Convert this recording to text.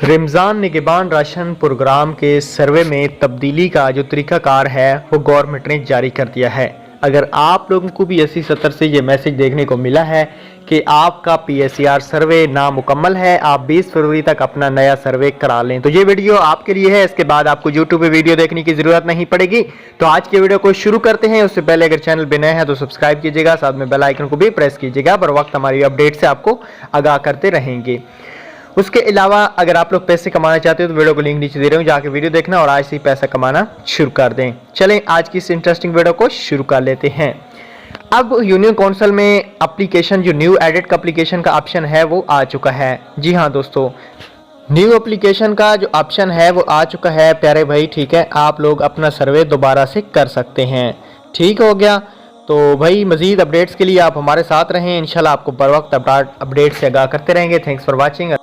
Ramzan निगहबान ration programme के सर्वे में तब्दीली का जो तरीक़ाकार है वो गवर्नमेंट ने जारी कर दिया है। अगर आप लोगों को भी इसी सत्र से ये मैसेज देखने को मिला है कि आपका PSER सर्वे नामुकम्मल है, आप 20 फरवरी तक अपना नया सर्वे करा लें, तो ये वीडियो आपके लिए है। इसके बाद आपको YouTube पे वीडियो देखने की ज़रूरत नहीं पड़ेगी। तो आज के वीडियो को शुरू करते हैं। उससे पहले अगर चैनल पर नए हैं तो सब्सक्राइब कीजिएगा, साथ में बेल आइकन को भी प्रेस कीजिएगा। बर वक्त हमारी अपडेट से आपको आगाह करते रहेंगे। उसके अलावा अगर आप लोग पैसे कमाना चाहते हो तो वीडियो को लिंक नीचे दे रहे हूँ, जाके वीडियो देखना और आज से ही पैसा कमाना शुरू कर दें। चलें आज की इस इंटरेस्टिंग वीडियो को शुरू कर लेते हैं। अब यूनियन काउंसिल में एप्लीकेशन जो न्यू एडिट का एप्लीकेशन का ऑप्शन है वो आ चुका है। जी हाँ दोस्तों, न्यू एप्लीकेशन का जो ऑप्शन है वो आ चुका है प्यारे भाई। ठीक है, आप लोग अपना सर्वे दोबारा से कर सकते हैं। ठीक हो गया। तो भाई मज़ीद अपडेट्स के लिए आप हमारे साथ रहें। इंशाल्लाह आपको बर वक्त अपडेट से आगाह करते रहेंगे। Thanks for watching.